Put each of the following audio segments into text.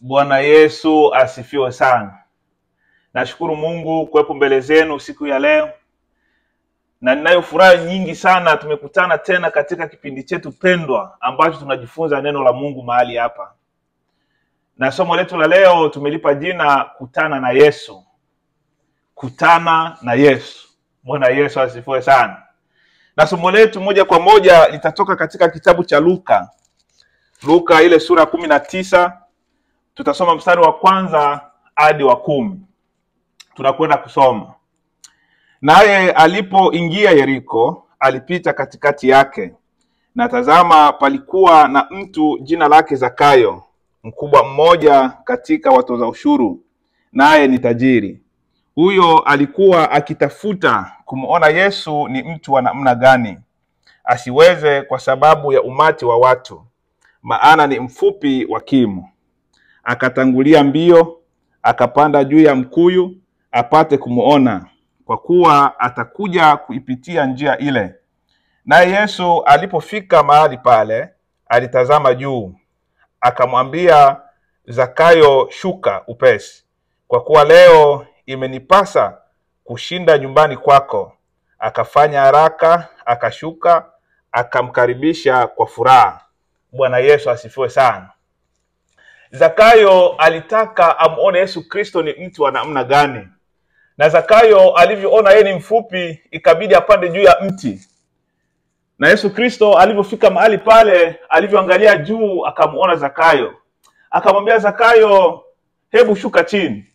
Bwana Yesu asifiwe sana. Nashukuru Mungu kuwepo mbele zenu siku ya leo. Na ninayo furaha nyingi sana tumekutana tena katika kipindi chetu pendwa ambacho tunajifunza neno la Mungu mahali hapa. Na somo letu la leo tumelipa jina kutana na Yesu. Kutana na Yesu. Bwana Yesu asifiwe sana. Na somo letu moja kwa moja litatoka katika kitabu cha Luka. Luka ile sura 19. Tutasoma mstari wa kwanza hadi wa 10. Tunakwenda kusoma. Naye alipoingia Yeriko, alipita katikati yake. Na tazama, palikuwa na mtu jina lake Zakayo, mkubwa mmoja katika watoza ushuru, naye ni tajiri. Huyo alikuwa akitafuta kumuona Yesu ni mtu wa namna gani, asiweze kwa sababu ya umati wa watu, maana ni mfupi wa kimo. Akatangulia mbio, akapanda juu ya mkuyu, apate kumuona, kwa kuwa atakuja kuipitia njia ile. Naye Yesu alipofika mahali pale, alitazama juu, akamwambia Zakayo, shuka upesi, kwa kuwa leo imenipasa kushinda nyumbani kwako. Akafanya haraka, akashuka, akamkaribisha kwa furaha. Bwana Yesu asifiwe sana. Zakayo alitaka amuone Yesu Kristo ni mtu wa namna gani. Na Zakayo alivyoona yeye ni mfupi, ikabidi apande juu ya mti. Na Yesu Kristo alivyofika mahali pale, alivyoangalia juu, akamuona Zakayo. Akamwambia Zakayo, hebu shuka chini.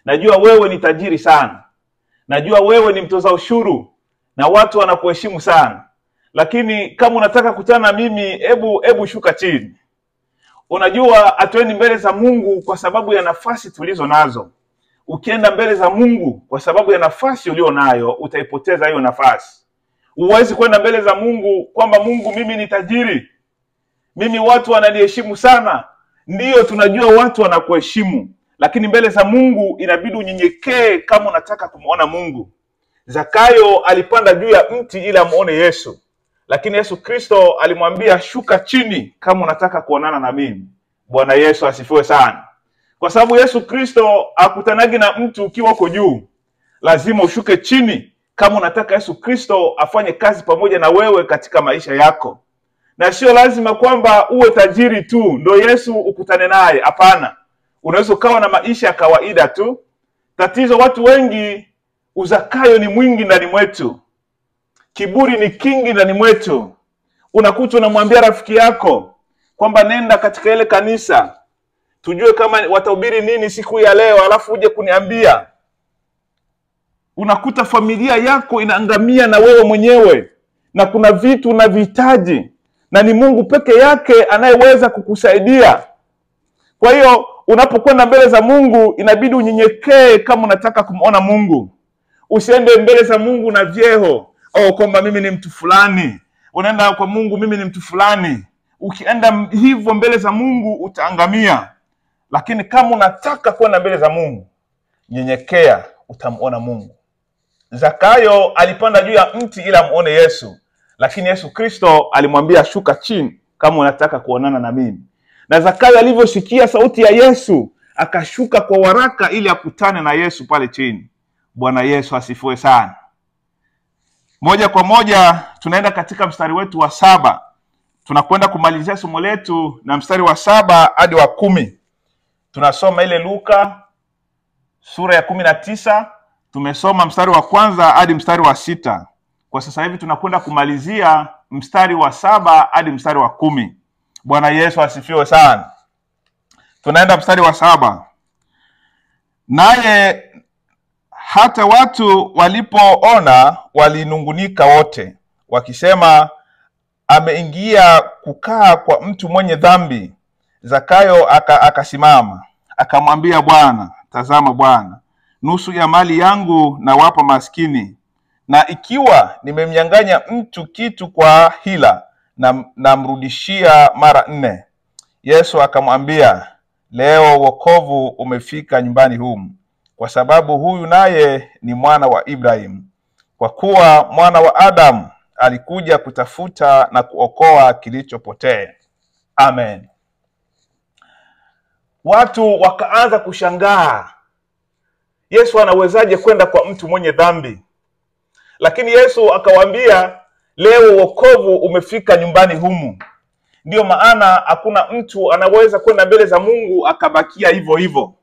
Najua wewe ni tajiri sana. Najua wewe ni mtoza ushuru na watu wanakuheshimu sana. Lakini kama unataka kutana na mimi, hebu shuka chini. Unajua hatuendi mbele za Mungu kwa sababu ya nafasi tulizo nazo. Ukienda mbele za Mungu kwa sababu ya nafasi ulio nayo, utaipoteza hiyo nafasi. Huwezi kwenda mbele za Mungu kwamba Mungu, mimi ni tajiri, mimi watu wananiheshimu sana. Ndiyo, tunajua watu wanakuheshimu, lakini mbele za Mungu inabidi unyenyekee kama unataka kumuona Mungu. Zakayo alipanda juu ya mti ili amuone Yesu, lakini Yesu Kristo alimwambia shuka chini kama unataka kuonana na mimi. Bwana Yesu asifiwe sana. Kwa sababu Yesu Kristo hakutanagi na mtu ukiwa uko juu. Lazima ushuke chini kama unataka Yesu Kristo afanye kazi pamoja na wewe katika maisha yako. Na sio lazima kwamba uwe tajiri tu ndio Yesu ukutane naye. Hapana. Unaweza ukawa na maisha ya kawaida tu. Tatizo watu wengi, uzakayo ni mwingi ndani mwetu. Kiburi ni kingi ndani mwetu. Unakuta unamwambia rafiki yako kwamba nenda katika ile kanisa, tujue kama watahubiri nini siku ya leo, alafu uje kuniambia. Unakuta familia yako inaangamia na wewe mwenyewe, na kuna vitu unavihitaji, na ni Mungu peke yake anayeweza kukusaidia. Kwa hiyo unapokwenda mbele za Mungu inabidi unyenyekee kama unataka kumuona Mungu. Usiende mbele za Mungu na vyeo, kwamba mimi ni mtu fulani. Unaenda kwa Mungu, mimi ni mtu fulani. Ukienda hivyo mbele za Mungu utaangamia. Lakini kama unataka kwenda mbele za Mungu, nyenyekea, utamuona Mungu. Zakayo alipanda juu ya mti ili amuone Yesu, lakini Yesu Kristo alimwambia shuka chini kama unataka kuonana na mimi. Na Zakayo alivyosikia sauti ya Yesu, akashuka kwa haraka ili akutane na Yesu pale chini. Bwana Yesu asifiwe sana. Moja kwa moja tunaenda katika mstari wetu wa 7. Tunakwenda kumalizia somo letu na mstari wa 7 hadi wa 10. Tunasoma ile Luka sura ya 19. Tumesoma mstari wa kwanza hadi mstari wa 6. Kwa sasa hivi tunakwenda kumalizia mstari wa 7 hadi mstari wa 10. Bwana Yesu asifiwe sana. Tunaenda mstari wa 7. Naye hata watu walipoona walinungunika wote, wakisema, ameingia kukaa kwa mtu mwenye dhambi. Zakayo akasimama, akamwambia Bwana, tazama Bwana, nusu ya mali yangu nawapa maskini, na ikiwa nimemnyang'anya mtu kitu kwa hila, namrudishia mara 4. Yesu akamwambia, leo wokovu umefika nyumbani humu, kwa sababu huyu naye ni mwana wa Ibrahimu. Kwa kuwa mwana wa Adamu alikuja kutafuta na kuokoa kilichopotea. Amen. watu wakaanza kushangaa, Yesu anawezaje kwenda kwa mtu mwenye dhambi? Lakini Yesu akawaambia, leo wokovu umefika nyumbani humu. Ndio maana hakuna mtu anaweza kwenda mbele za Mungu akabakia hivyo hivyo.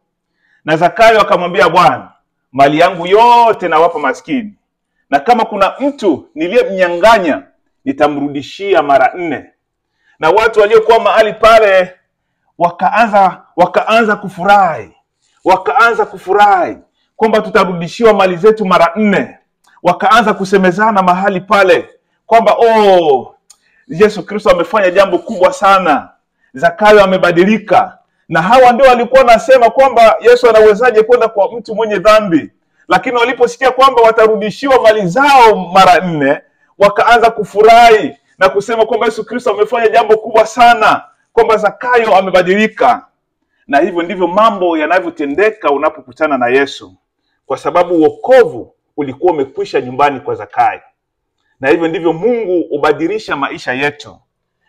Na Zakayo akamwambia, Bwana, mali yangu yote nawapa maskini, na kama kuna mtu niliyemnyang'anya nitamrudishia mara 4. Na watu waliokuwa mahali pale wakaanza kufurahi kwamba tutarudishiwa mali zetu mara 4. Wakaanza kusemezana mahali pale kwamba Yesu Kristo amefanya jambo kubwa sana, Zakayo amebadilika. Na hawa ndio walikuwa nasema kwamba Yesu anawezaje kwenda kwa mtu mwenye dhambi. Lakini waliposikia kwamba watarudishiwa mali zao mara 4, wakaanza kufurahi na kusema kwamba Yesu Kristo amefanya jambo kubwa sana, kwamba Zakayo amebadilika. Na hivyo ndivyo mambo yanavyotendeka unapokutana na Yesu, kwa sababu wokovu ulikuwa umekwisha nyumbani kwa Zakayo. Na hivyo ndivyo Mungu ubadilisha maisha yetu.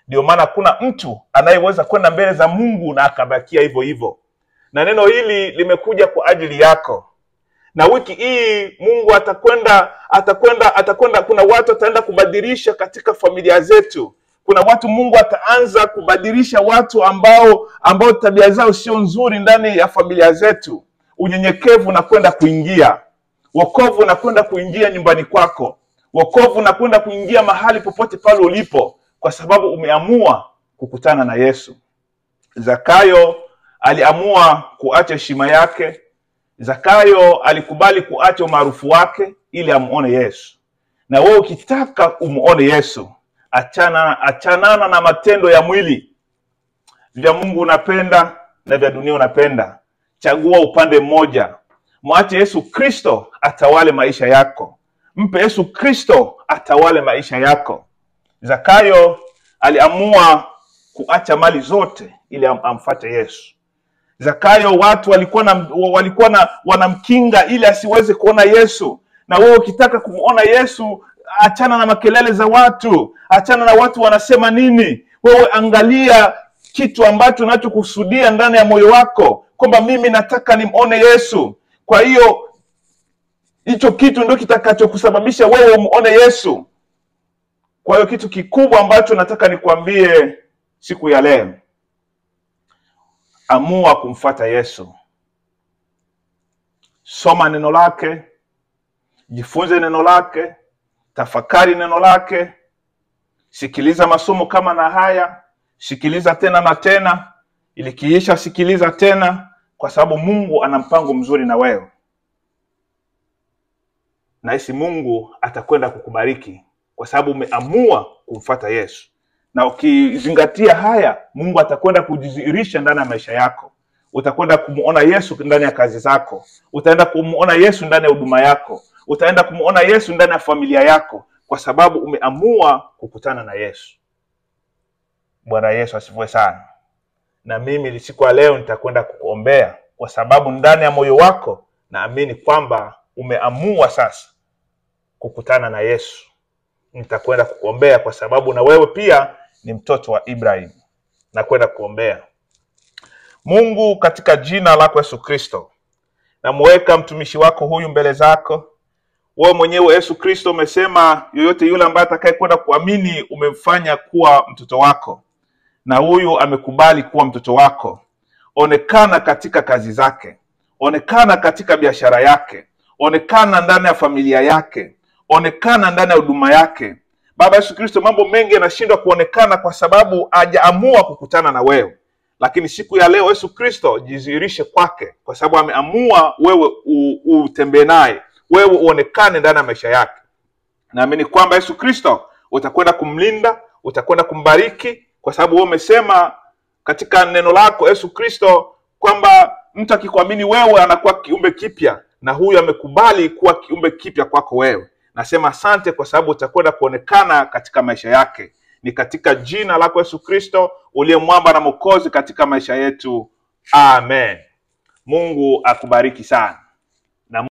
Ndio maana kuna mtu anayeweza kwenda mbele za Mungu na akabakia hivyo hivyo. Na neno hili limekuja kwa ajili yako. Na wiki hii Mungu atakwenda kuna watu ataenda kubadilisha katika familia zetu. Kuna watu Mungu ataanza kubadilisha watu ambao tabia zao sio nzuri ndani ya familia zetu. Unyenyekevu na kwenda kuingia. Wokovu na kwenda kuingia nyumbani kwako. Wokovu na kwenda kuingia mahali popote pale ulipo, kwa sababu umeamua kukutana na Yesu. Zakayo aliamua kuacha heshima yake. Zakayo alikubali kuacha umaarufu wake ili amuone Yesu. Na wewe ukitaka umuone Yesu, achanana na matendo ya mwili. Vya Mungu unapenda na vya dunia unapenda. Chagua upande mmoja. Mwache Yesu Kristo atawale maisha yako. Mpe Yesu Kristo atawale maisha yako. Zakayo aliamua kuacha mali zote ili amfuate Yesu. Zakayo watu walikuwa wanamkinga ili asiweze kuona Yesu. Na wewe ukitaka kumuona Yesu, achana na makelele za watu, achana na watu wanasema nini. Wewe angalia kitu ambacho unachokusudia ndani ya moyo wako, kwamba mimi nataka nimuone Yesu. Kwa hiyo hicho kitu ndio kitakachokusababisha wewe umuone Yesu. Kwa hiyo kitu kikubwa ambacho nataka nikwambie siku ya leo, amua kumfuata Yesu. Soma neno lake, jifunze neno lake, tafakari neno lake, sikiliza masomo kama na haya, sikiliza tena na tena, ili kiisha sikiliza tena, kwa sababu Mungu ana mpango mzuri na wewe. Na hisi Mungu atakwenda kukubariki kwa sababu umeamua kumfuata Yesu. Na ukizingatia haya, Mungu atakwenda kujidhihirisha ndani ya maisha yako. Utakwenda kumuona Yesu ndani ya kazi zako. Utaenda kumuona Yesu ndani ya huduma yako. Utaenda kumuona Yesu ndani ya familia yako, kwa sababu umeamua kukutana na Yesu. Bwana Yesu asifiwe sana. Na mimi siku ya leo nitakwenda kukuombea, kwa sababu ndani ya moyo wako naamini kwamba umeamua sasa kukutana na Yesu. Nitakwenda kukuombea kwa sababu na wewe pia ni mtoto wa Ibrahim. Nakwenda kuombea. Mungu, katika jina lako Yesu Kristo, namuweka mtumishi wako huyu mbele zako. Wewe mwenyewe Yesu Kristo umesema yoyote yule ambaye atakayekwenda kuamini umemfanya kuwa mtoto wako. Na huyu amekubali kuwa mtoto wako. Onekana katika kazi zake. Onekana katika biashara yake. Onekana ndani ya familia yake. Onekana ndani ya huduma yake. Baba Yesu Kristo, mambo mengi yanashindwa kuonekana kwa sababu hajaamua kukutana na wewe. Lakini siku ya leo Yesu Kristo, jidhihirishe kwake, kwa sababu ameamua wewe utembee naye, wewe uonekane ndani ya maisha yake. Naamini kwamba Yesu Kristo utakwenda kumlinda, utakwenda kumbariki, kwa sababu wewe umesema katika neno lako Yesu Kristo kwamba mtu akikuamini wewe anakuwa kiumbe kipya, na huyu amekubali kuwa kiumbe kipya kwako wewe. Nasema asante kwa sababu utakwenda kuonekana katika maisha yake. Ni katika jina lako Yesu Kristo uliye mwamba na mwokozi katika maisha yetu. Amen. Mungu akubariki sana.